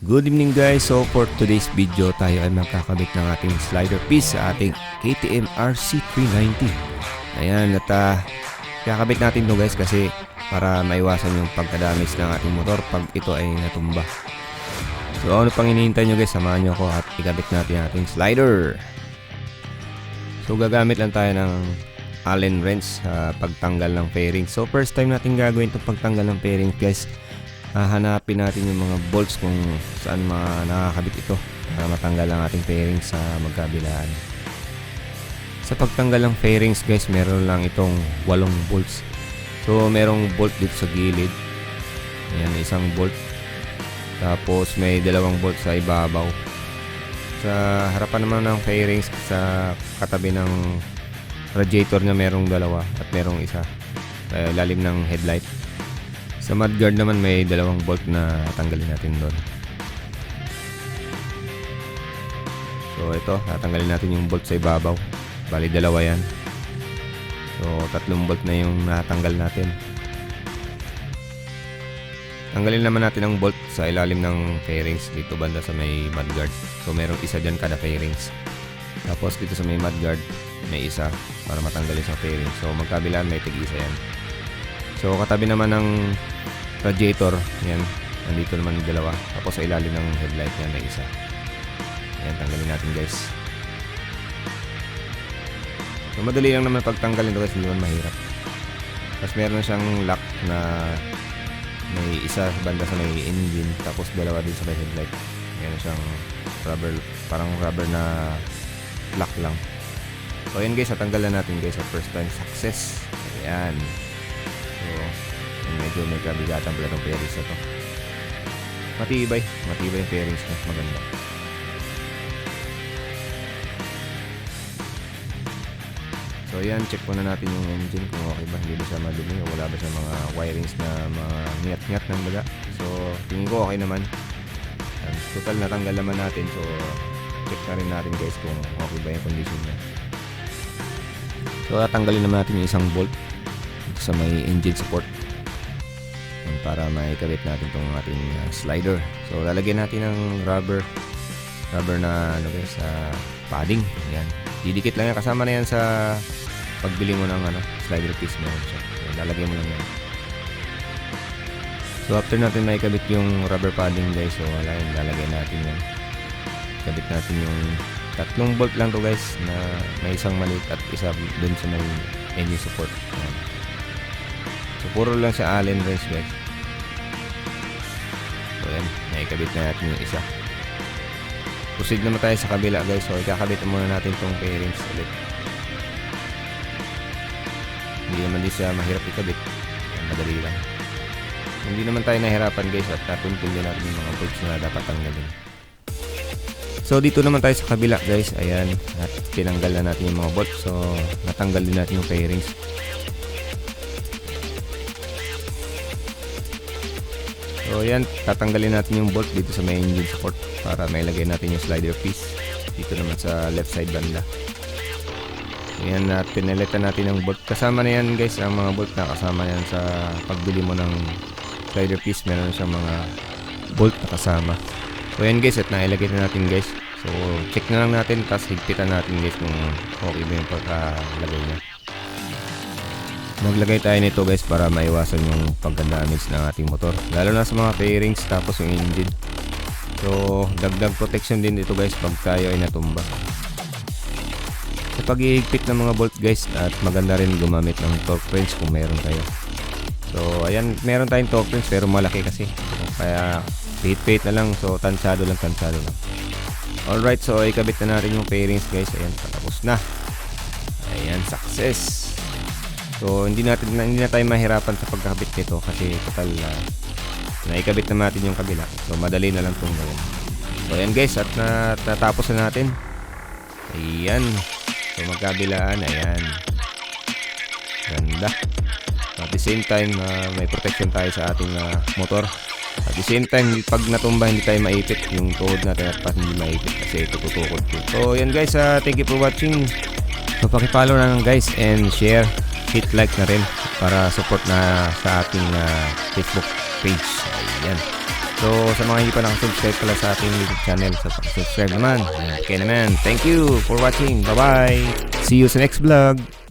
Good evening guys, so for today's video tayo ay magkakabit ng ating slider piece sa ating KTM RC390. Ayan, at kakabit natin to guys kasi para maiwasan yung pagkadamage ng ating motor pag ito ay natumba. So ano pang hinihintay nyo guys, samahan nyo ako at ikabit natin ang ating slider. So gagamit lang tayo ng Allen wrench sa pagtanggal ng fairings. So first time natin gagawin itong pagtanggal ng fairings guys. Hahanapin natin yung mga bolts kung saan nakakabit ito para matanggal ang ating fairings sa magkabilaan. Sa pagtanggal ng fairings guys, meron lang itong 8 bolts. So merong bolt dito sa gilid. Ayan, isang bolt. Tapos may 2 bolt sa ibabaw. Sa harapan naman ng fairings, sa katabi ng radiator niya merong 2 at merong isa sa ilalim ng headlight. Sa mudguard naman may 2 bolt na tanggalin natin doon. So ito, tatanggalin natin yung bolt sa ibabaw. Bali 2 yan. So 3 bolt na yung natanggal natin. Tanggalin naman natin ang bolt sa ilalim ng fairings dito banda sa may mudguard. So merong isa dyan kada fairings. Tapos dito sa may mudguard may isa para matanggalin sa fairings. So magkabilaan may tig-isa yan. So katabi naman ng radiator, yan, nandito naman 2. Tapos sa ilalim ng headlight yan may isa. Yan, tanggalin natin guys. So madali lang naman pagtanggalin ito guys, hindi naman mahirap. Tapos meron siyang lock na may isa banda sa may engine, tapos 2 din sa may headlight. Meron siyang rubber, parang rubber na lock lang. So yan guys, natanggalan natin guys sa first time success. Ayan. So medyo may kabigatan pala itong fairings na to. Matibay yung fairings na, maganda. So yan, check muna natin yung engine kung okay ba, hindi ba siya madumi o wala ba siya mga wirings na mga ngat-ngat ng baga. So tingin ko okay naman. Total natanggal naman natin, so check na rin natin guys kung okay ba yung condition niya. So tatanggalin naman natin yung isang bolt sa may engine support para maikabit natin itong ating slider. So lalagyan natin ng rubber na ano guys, padding. Ayan, didikit lang yan, kasama na yan sa pagbili mo ng slider piece mo. So lalagyan mo lang yan. So after natin maikabit yung rubber padding guys, so wala yun, lalagyan natin yan. Kabit natin yung 3 bolt lang to guys, na may isang maliit at isa dun sa may engine support. Ayan. So puro lang siya Allen wrench guys. So yan, naikabit na natin yung isa. Proceed naman tayo sa kabila guys. So ikakabit muna natin itong fairings ulit. Hindi naman din siya mahirap ikabit, madali lang. Hindi naman tayo nahirapan guys, at natuntun din natin yung mga bolts na dapat tanggalin. So dito naman tayo sa kabila guys. Ayan, at tinanggal na natin yung mga bolts. So natanggal din natin yung fairings. So yan, tatanggalin natin yung bolt dito sa may engine support para mailagay natin yung slider piece dito naman sa left side banda. Ayan, pinalitan natin yung bolt. Kasama na yan guys, ang mga bolt na kasama yan sa pagbili mo ng slider piece. Meron siyang mga bolt na kasama. So yan guys, at nailagay na natin guys. So check na lang natin, tapos higpitan natin guys kung okay ba yung pagkalagay niya. Maglagay tayo nito guys para maiwasan yung pagka-damage ng ating motor, lalo na sa mga fairings tapos yung engine. So dagdag protection din dito guys pag tayo ay natumba. Sa pag-ihigpit ng mga bolt guys, at maganda rin gumamit ng torque wrench kung meron tayo. So ayan, meron tayong torque wrench pero malaki kasi, kaya pihit-pihit na lang, so tansado lang. Alright, so ikabit na natin yung fairings guys. Ayan, patapos na. Ayan, success. So hindi na tayo mahirapan sa pagkakabit nito kasi total naikabit na natin yung kabila. So madali na lang itong gawin. So ayan guys, at natapos na natin. Ayan. So magkabilaan, ayan. Ganda. At the same time, may protection tayo sa ating motor. At the same time, pag natumba hindi tayo maipit yung tuhod natin, at pas hindi maipit kasi ito tutukod ko. So ayan guys, thank you for watching. So paki-follow na lang guys and share. Hit like na rin para support na sa ating Facebook page. Ayan. So sa mga hindi pa nakasubscribe pala sa ating YouTube channel, so subscribe naman. Ayan, okay naman. Thank you for watching. Bye bye. See you sa next vlog.